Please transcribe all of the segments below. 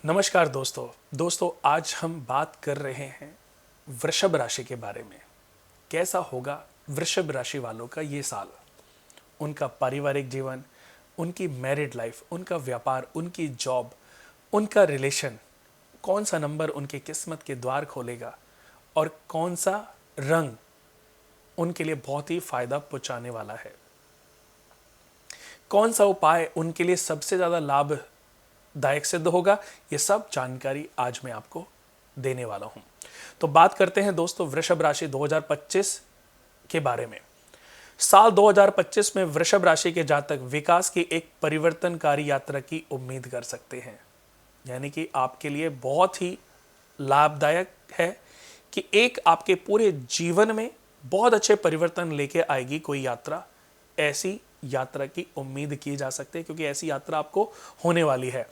नमस्कार दोस्तों आज हम बात कर रहे हैं वृषभ राशि के बारे में। कैसा होगा वृषभ राशि वालों का ये साल, उनका पारिवारिक जीवन, उनकी मैरिड लाइफ, उनका व्यापार, उनकी जॉब, उनका रिलेशन, कौन सा नंबर उनके किस्मत के द्वार खोलेगा और कौन सा रंग उनके लिए बहुत ही फायदा पहुंचाने वाला है, कौन सा उपाय उनके लिए सबसे ज़्यादा लाभदायक सिद्ध होगा, ये सब जानकारी आज मैं आपको देने वाला हूं। तो बात करते हैं दोस्तों वृषभ राशि 2025 के बारे में। साल 2025 में वृषभ राशि के जातक विकास की एक परिवर्तनकारी यात्रा की उम्मीद कर सकते हैं। यानी कि आपके लिए बहुत ही लाभदायक है कि एक आपके पूरे जीवन में बहुत अच्छे परिवर्तन लेके आएगी कोई यात्रा। ऐसी यात्रा की उम्मीद की जा सकती है क्योंकि ऐसी यात्रा आपको होने वाली है।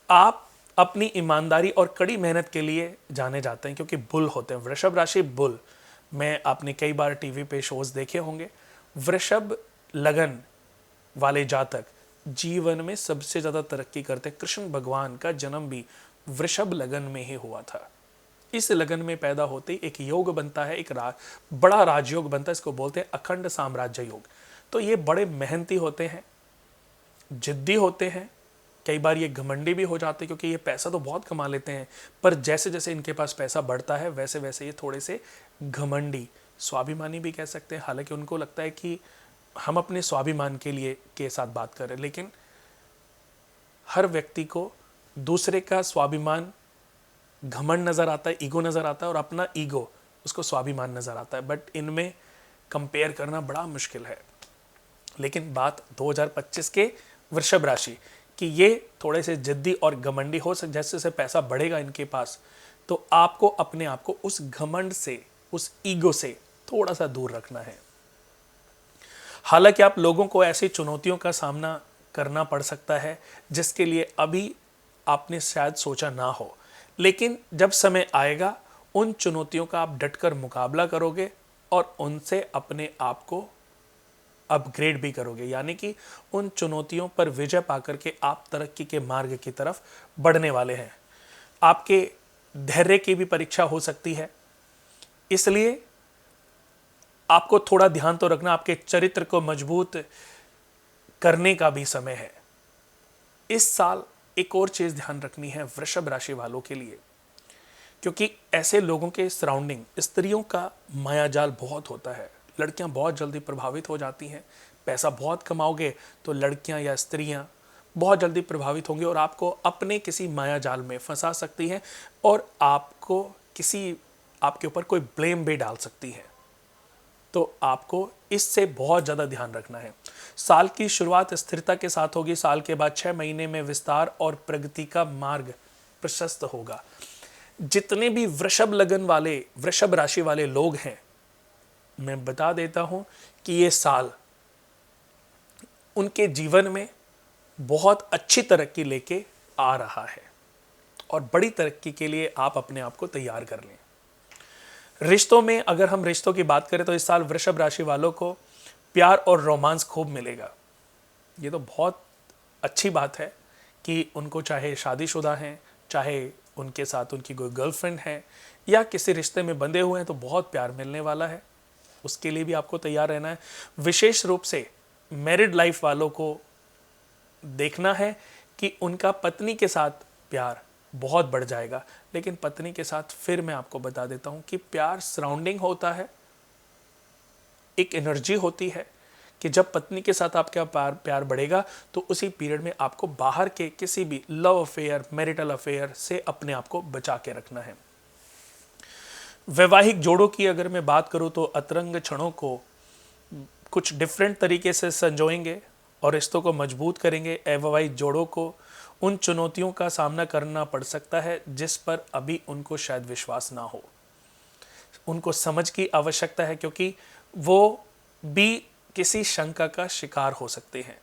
आप अपनी ईमानदारी और कड़ी मेहनत के लिए जाने जाते हैं क्योंकि बुल होते हैं। वृषभ राशि बुल, मैं आपने कई बार टीवी पे शोज देखे होंगे। वृषभ लगन वाले जातक जीवन में सबसे ज्यादा तरक्की करते हैं। कृष्ण भगवान का जन्म भी वृषभ लगन में ही हुआ था। इस लगन में पैदा होते ही एक योग बनता है, एक बड़ा राजयोग बनता है। इसको बोलते हैं अखंड साम्राज्य योग। तो ये बड़े मेहनती होते हैं, जिद्दी होते हैं, कई बार ये घमंडी भी हो जाते हैं क्योंकि ये पैसा तो बहुत कमा लेते हैं, पर जैसे जैसे इनके पास पैसा बढ़ता है वैसे वैसे ये थोड़े से घमंडी, स्वाभिमानी भी कह सकते हैं। हालांकि उनको लगता है कि हम अपने स्वाभिमान के लिए के साथ बात कर रहे हैं, लेकिन हर व्यक्ति को दूसरे का स्वाभिमान घमंड नजर आता है, ईगो नजर आता है, और अपना ईगो उसको स्वाभिमान नजर आता है। बट इनमें कंपेयर करना बड़ा मुश्किल है। लेकिन बात 2025 के वृषभ राशि कि ये थोड़े से जिद्दी और घमंडी हो सकते। जैसे जैसे पैसा बढ़ेगा इनके पास, तो आपको अपने आप को उस घमंड से, उस ईगो से थोड़ा सा दूर रखना है। हालांकि आप लोगों को ऐसी चुनौतियों का सामना करना पड़ सकता है जिसके लिए अभी आपने शायद सोचा ना हो, लेकिन जब समय आएगा उन चुनौतियों का आप डटकर मुकाबला करोगे और उनसे अपने आप को अपग्रेड भी करोगे। यानी कि उन चुनौतियों पर विजय पाकर के आप तरक्की के मार्ग की तरफ बढ़ने वाले हैं। आपके धैर्य की भी परीक्षा हो सकती है, इसलिए आपको थोड़ा ध्यान तो रखना। आपके चरित्र को मजबूत करने का भी समय है। इस साल एक और चीज ध्यान रखनी है वृषभ राशि वालों के लिए, क्योंकि ऐसे लोगों के सराउंडिंग स्त्रियों का मायाजाल बहुत होता है। लड़कियां बहुत जल्दी प्रभावित हो जाती हैं। पैसा बहुत कमाओगे तो लड़कियां या स्त्रियां बहुत जल्दी प्रभावित होंगी और आपको अपने किसी मायाजाल में फंसा सकती हैं और आपको आपके ऊपर कोई ब्लेम भी डाल सकती है। तो आपको इससे बहुत ज़्यादा ध्यान रखना है। साल की शुरुआत स्थिरता के साथ होगी। साल के बाद 6 महीने में विस्तार और प्रगति का मार्ग प्रशस्त होगा। जितने भी वृषभ लगन वाले, वृषभ राशि वाले लोग हैं, मैं बता देता हूं कि ये साल उनके जीवन में बहुत अच्छी तरक्की लेके आ रहा है और बड़ी तरक्की के लिए आप अपने आप को तैयार कर लें। रिश्तों में अगर हम रिश्तों की बात करें तो इस साल वृषभ राशि वालों को प्यार और रोमांस खूब मिलेगा। ये तो बहुत अच्छी बात है कि उनको चाहे शादीशुदा हैं, चाहे उनके साथ उनकी कोई गर्लफ्रेंड है या किसी रिश्ते में बंधे हुए हैं, तो बहुत प्यार मिलने वाला है। उसके लिए भी आपको तैयार रहना है। विशेष रूप से मैरिड लाइफ वालों को देखना है कि उनका पत्नी के साथ प्यार बहुत बढ़ जाएगा। लेकिन पत्नी के साथ फिर मैं आपको बता देता हूं कि प्यार सराउंडिंग होता है, एक एनर्जी होती है कि जब पत्नी के साथ आपका प्यार बढ़ेगा तो उसी पीरियड में आपको बाहर के किसी भी लव अफेयर, मैरिटल अफेयर से अपने आप को बचा के रखना है। वैवाहिक जोड़ों की अगर मैं बात करूं तो अतरंग क्षणों को कुछ डिफरेंट तरीके से संजोएंगे और रिश्तों को मजबूत करेंगे। अवैवाहिक जोड़ों को उन चुनौतियों का सामना करना पड़ सकता है जिस पर अभी उनको शायद विश्वास ना हो। उनको समझ की आवश्यकता है क्योंकि वो भी किसी शंका का शिकार हो सकते हैं।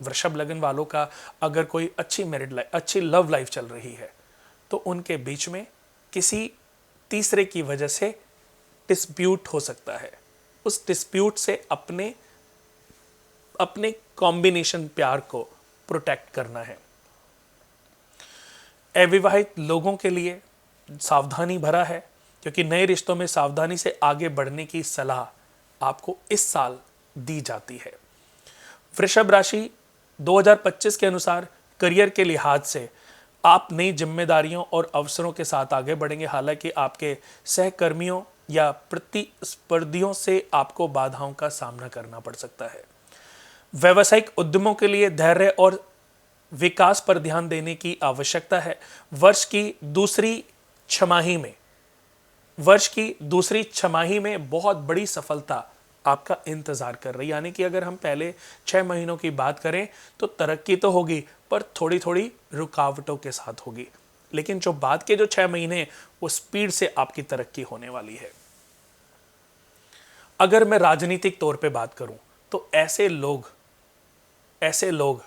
वृषभ लगन वालों का अगर कोई अच्छी मैरिड लाइफ, अच्छी लव लाइफ चल रही है तो उनके बीच में किसी तीसरे की वजह से डिस्प्यूट हो सकता है। उस डिस्प्यूट से अपने कॉम्बिनेशन प्यार को प्रोटेक्ट करना है। अविवाहित लोगों के लिए सावधानी भरा है, क्योंकि नए रिश्तों में सावधानी से आगे बढ़ने की सलाह आपको इस साल दी जाती है। वृषभ राशि 2025 के अनुसार करियर के लिहाज से आप नई जिम्मेदारियों और अवसरों के साथ आगे बढ़ेंगे। हालांकि आपके सहकर्मियों या प्रतिस्पर्धियों से आपको बाधाओं का सामना करना पड़ सकता है। व्यावसायिक उद्यमों के लिए धैर्य और विकास पर ध्यान देने की आवश्यकता है। वर्ष की दूसरी छमाही में बहुत बड़ी सफलता आपका इंतजार कर रही है। यानी कि अगर हम पहले 6 महीनों की बात करें तो तरक्की तो होगी, पर थोड़ी थोड़ी रुकावटों के साथ होगी। लेकिन जो बाद के जो 6 महीने वो स्पीड से आपकी तरक्की होने वाली है। अगर मैं राजनीतिक तौर पे बात करूं तो ऐसे लोग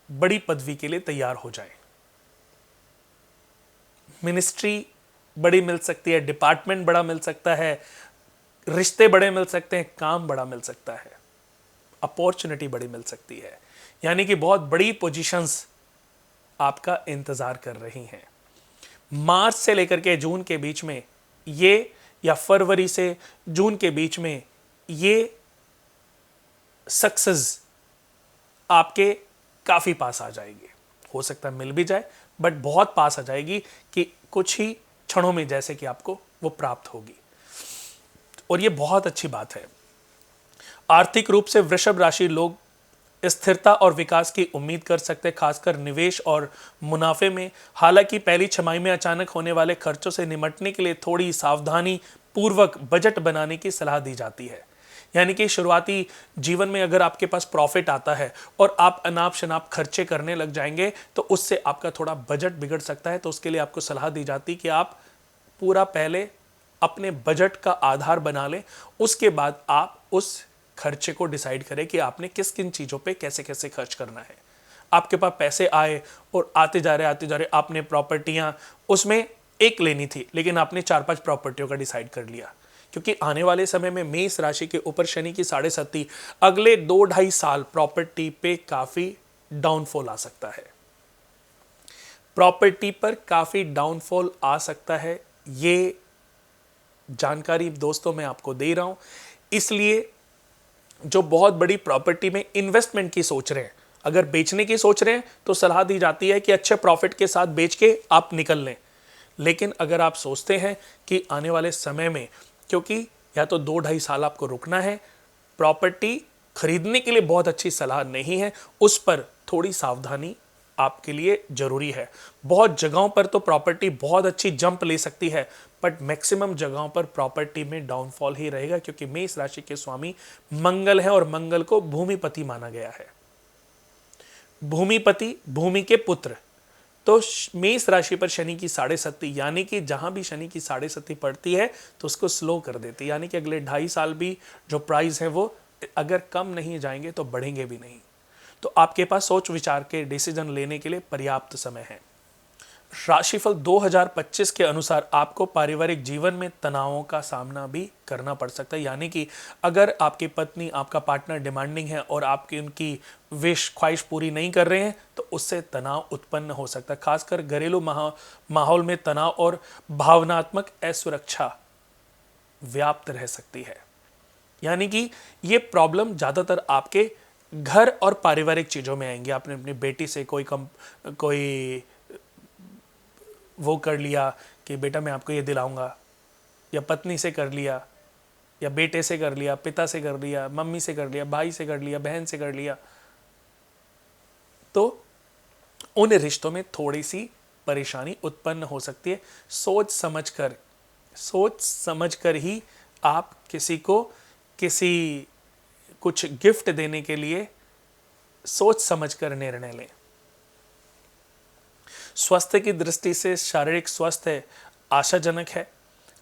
बड़ी पदवी के लिए तैयार हो जाएं। मिनिस्ट्री बड़ी मिल सकती है, डिपार्टमेंट बड़ा मिल सकता है, रिश्ते बड़े मिल सकते हैं, काम बड़ा मिल सकता है, अपॉर्चुनिटी बड़ी मिल सकती है। यानी कि बहुत बड़ी पोजीशंस आपका इंतजार कर रही हैं। मार्च से लेकर के जून के बीच में ये, या फरवरी से जून के बीच में ये सक्सेस आपके काफी पास आ जाएगी। हो सकता है मिल भी जाए, बट बहुत पास आ जाएगी कि कुछ ही क्षणों में जैसे कि आपको वो प्राप्त होगी, और ये बहुत अच्छी बात है। आर्थिक रूप से वृषभ राशि लोग स्थिरता और विकास की उम्मीद कर सकते हैं, खासकर निवेश और मुनाफे में। हालांकि पहली छमाही में अचानक होने वाले खर्चों से निपटने के लिए थोड़ी सावधानी पूर्वक बजट बनाने की सलाह दी जाती है। यानी कि शुरुआती जीवन में अगर आपके पास प्रॉफिट आता है और आप अनाप शनाप खर्चे करने लग जाएंगे तो उससे आपका थोड़ा बजट बिगड़ सकता है। तो उसके लिए आपको सलाह दी जाती है कि आप पूरा पहले अपने बजट का आधार बना लें, उसके बाद आप उस खर्चे को डिसाइड करें कि आपने किस किन चीज़ों पे कैसे कैसे खर्च करना है। आपके पास पैसे आए और आते जा रहे आपने प्रॉपर्टियां उसमें एक लेनी थी, लेकिन आपने 4-5 प्रॉपर्टियों का डिसाइड कर लिया, क्योंकि आने वाले समय में मेष राशि के ऊपर शनि की 7.5 अगले 2-2.5 साल प्रॉपर्टी पे काफी डाउनफॉल आ सकता है। प्रॉपर्टी पर काफी डाउनफॉल आ सकता है, ये जानकारी दोस्तों मैं आपको दे रहा हूं। इसलिए जो बहुत बड़ी प्रॉपर्टी में इन्वेस्टमेंट की सोच रहे हैं, अगर बेचने की सोच रहे हैं तो सलाह दी जाती है कि अच्छे प्रॉफिट के साथ बेच के आप निकल लें। लेकिन अगर आप सोचते हैं कि आने वाले समय में, क्योंकि या तो 2-2.5 साल आपको रुकना है, प्रॉपर्टी खरीदने के लिए बहुत अच्छी सलाह नहीं है, उस पर थोड़ी सावधानी आपके लिए जरूरी है। बहुत जगहों पर तो प्रॉपर्टी बहुत अच्छी जंप ले सकती है, बट मैक्सिमम जगहों पर प्रॉपर्टी में डाउनफॉल ही रहेगा, क्योंकि मेष राशि के स्वामी मंगल है और मंगल को भूमिपति माना गया है। भूमिपति, भूमि के पुत्र। तो मेष राशि पर शनि की 7.5, यानी कि जहां भी शनि की 7.5 पड़ती है तो उसको स्लो कर देती है। यानी कि अगले 2.5 साल भी जो प्राइस है वो अगर कम नहीं जाएंगे तो बढ़ेंगे भी नहीं। तो आपके पास सोच विचार के डिसीजन लेने के लिए पर्याप्त समय है। राशिफल 2025 के अनुसार आपको पारिवारिक जीवन में तनावों का सामना भी करना पड़ सकता है। यानी कि अगर आपकी पत्नी, आपका पार्टनर डिमांडिंग है और आपकी उनकी विश ख्वाहिश पूरी नहीं कर रहे हैं तो उससे तनाव उत्पन्न हो सकता है। खासकर घरेलू माहौल में तनाव और भावनात्मक असुरक्षा व्याप्त रह सकती है। यानी कि ये प्रॉब्लम ज़्यादातर आपके घर और पारिवारिक चीज़ों में आएंगे। आपने अपनी बेटी से कोई वो कर लिया कि बेटा मैं आपको ये दिलाऊंगा, या पत्नी से कर लिया, या बेटे से कर लिया, पिता से कर लिया, मम्मी से कर लिया, भाई से कर लिया, बहन से कर लिया, तो उन रिश्तों में थोड़ी सी परेशानी उत्पन्न हो सकती है। सोच समझ कर ही आप किसी कुछ गिफ्ट देने के लिए सोच समझकर निर्णय लें। स्वास्थ्य की दृष्टि से शारीरिक स्वास्थ्य आशाजनक है,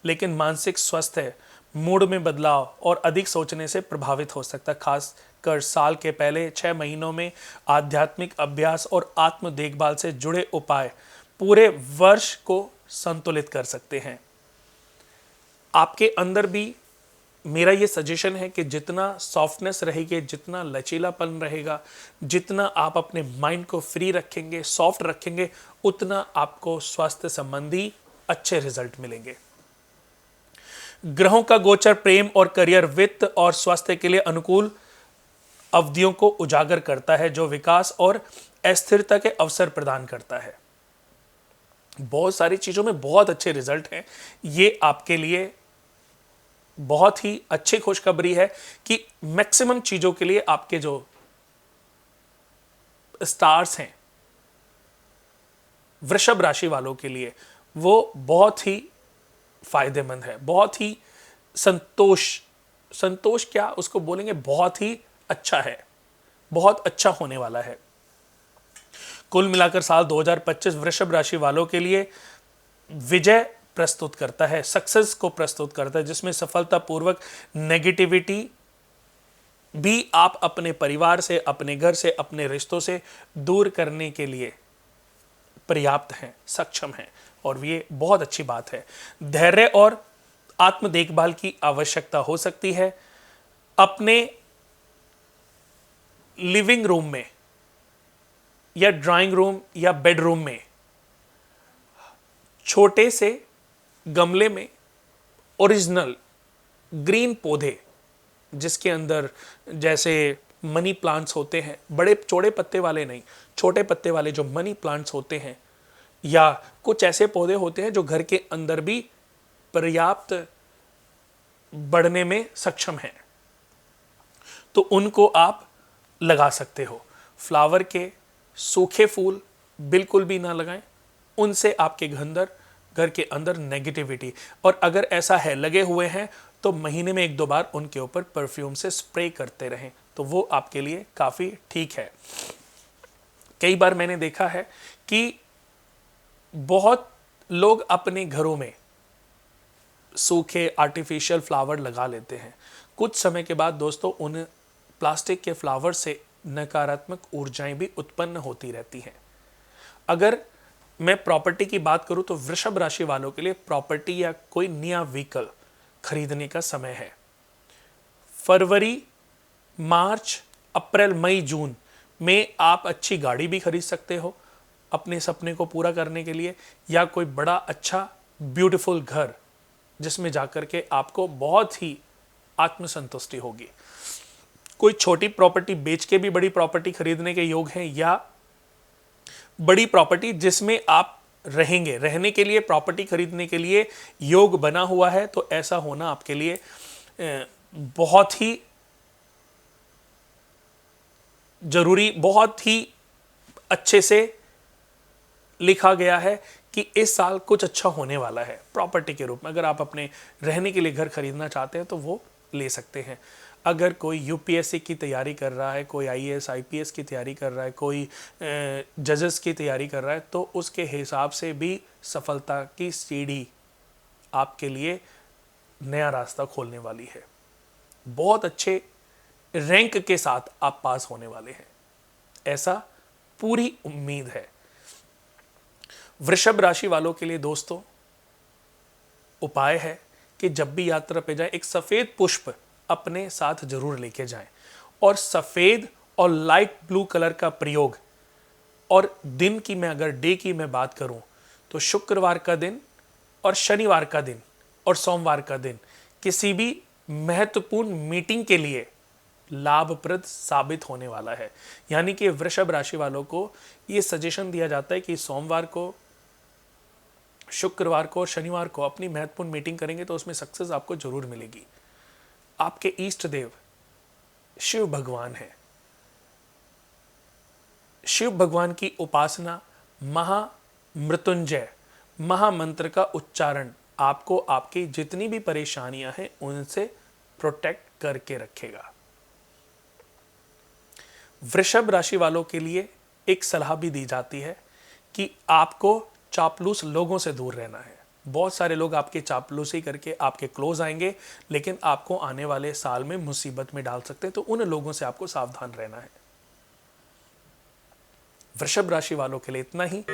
लेकिन मानसिक स्वास्थ्य मूड में बदलाव और अधिक सोचने से प्रभावित हो सकता है। खासकर साल के पहले 6 महीनों में आध्यात्मिक अभ्यास और आत्म देखभाल से जुड़े उपाय पूरे वर्ष को संतुलित कर सकते हैं। आपके अंदर भी मेरा ये सजेशन है कि जितना सॉफ्टनेस रहेगी, जितना लचीलापन रहेगा, जितना आप अपने माइंड को फ्री रखेंगे, सॉफ्ट रखेंगे, उतना आपको स्वास्थ्य संबंधी अच्छे रिजल्ट मिलेंगे। ग्रहों का गोचर प्रेम और करियर, वित्त और स्वास्थ्य के लिए अनुकूल अवधियों को उजागर करता है, जो विकास और अस्थिरता के अवसर प्रदान करता है। बहुत सारी चीजों में बहुत अच्छे रिजल्ट हैं। ये आपके लिए बहुत ही अच्छी खुशखबरी है कि मैक्सिमम चीजों के लिए आपके जो स्टार्स हैं वृषभ राशि वालों के लिए, वो बहुत ही फायदेमंद है, बहुत ही संतोष क्या उसको बोलेंगे, बहुत ही अच्छा है, बहुत अच्छा होने वाला है। कुल मिलाकर साल 2025 वृषभ राशि वालों के लिए विजय प्रस्तुत करता है, सक्सेस को प्रस्तुत करता है, जिसमें सफलतापूर्वक नेगेटिविटी भी आप अपने परिवार से, अपने घर से, अपने रिश्तों से दूर करने के लिए पर्याप्त हैं, सक्षम हैं, और ये बहुत अच्छी बात है। धैर्य और आत्म देखभाल की आवश्यकता हो सकती है। अपने लिविंग रूम में या ड्राइंग रूम या बेडरूम में छोटे से गमले में ओरिजिनल ग्रीन पौधे, जिसके अंदर जैसे मनी प्लांट्स होते हैं, बड़े चौड़े पत्ते वाले नहीं, छोटे पत्ते वाले जो मनी प्लांट्स होते हैं, या कुछ ऐसे पौधे होते हैं जो घर के अंदर भी पर्याप्त बढ़ने में सक्षम हैं, तो उनको आप लगा सकते हो। फ्लावर के सूखे फूल बिल्कुल भी ना लगाएं, उनसे आपके घर के अंदर नेगेटिविटी, और अगर ऐसा है लगे हुए हैं तो महीने में 1-2 बार उनके ऊपर परफ्यूम से स्प्रे करते रहें, तो वो आपके लिए काफ़ी ठीक है। कई बार मैंने देखा है कि बहुत लोग अपने घरों में सूखे आर्टिफिशियल फ्लावर लगा लेते हैं। कुछ समय के बाद दोस्तों उन प्लास्टिक के फ्लावर से नकारात्मक ऊर्जाएं भी उत्पन्न होती रहती हैं। अगर मैं प्रॉपर्टी की बात करूं तो वृषभ राशि वालों के लिए प्रॉपर्टी या कोई नया व्हीकल खरीदने का समय है। फरवरी, मार्च, अप्रैल, मई, जून में आप अच्छी गाड़ी भी खरीद सकते हो अपने सपने को पूरा करने के लिए, या कोई बड़ा अच्छा ब्यूटीफुल घर जिसमें जाकर के आपको बहुत ही आत्मसंतुष्टि होगी। कोई छोटी प्रॉपर्टी बेच के भी बड़ी प्रॉपर्टी खरीदने के योग हैं, या बड़ी प्रॉपर्टी जिसमें आप रहेंगे, रहने के लिए प्रॉपर्टी खरीदने के लिए योग बना हुआ है, तो ऐसा होना आपके लिए बहुत ही जरूरी, बहुत ही अच्छे से लिखा गया है कि इस साल कुछ अच्छा होने वाला है प्रॉपर्टी के रूप में। अगर आप अपने रहने के लिए घर खरीदना चाहते हैं तो वो ले सकते हैं। अगर कोई यूपीएससी की तैयारी कर रहा है, कोई आईएएस आईपीएस की तैयारी कर रहा है, कोई जजेस की तैयारी कर रहा है, तो उसके हिसाब से भी सफलता की सीढ़ी आपके लिए नया रास्ता खोलने वाली है। बहुत अच्छे रैंक के साथ आप पास होने वाले हैं, ऐसा पूरी उम्मीद है। वृषभ राशि वालों के लिए दोस्तों उपाय है कि जब भी यात्रा पे जाए एक सफेद पुष्प अपने साथ जरूर लेके जाएं, और सफेद और लाइट ब्लू कलर का प्रयोग, और दिन की मैं अगर डे की मैं बात करूं तो शुक्रवार का दिन और शनिवार का दिन और सोमवार का दिन किसी भी महत्वपूर्ण मीटिंग के लिए लाभप्रद साबित होने वाला है। यानी कि वृषभ राशि वालों को यह सजेशन दिया जाता है कि सोमवार को, शुक्रवार को और शनिवार को अपनी महत्वपूर्ण मीटिंग करेंगे तो उसमें सक्सेस आपको जरूर मिलेगी। आपके इष्ट देव शिव भगवान है। शिव भगवान की उपासना, महामृत्युंजय महामंत्र का उच्चारण आपको आपकी जितनी भी परेशानियां हैं उनसे प्रोटेक्ट करके रखेगा। वृषभ राशि वालों के लिए एक सलाह भी दी जाती है कि आपको चापलूस लोगों से दूर रहना है। बहुत सारे लोग आपके चापलूसी करके आपके क्लोज आएंगे, लेकिन आपको आने वाले साल में मुसीबत में डाल सकते हैं, तो उन लोगों से आपको सावधान रहना है। वृषभ राशि वालों के लिए इतना ही।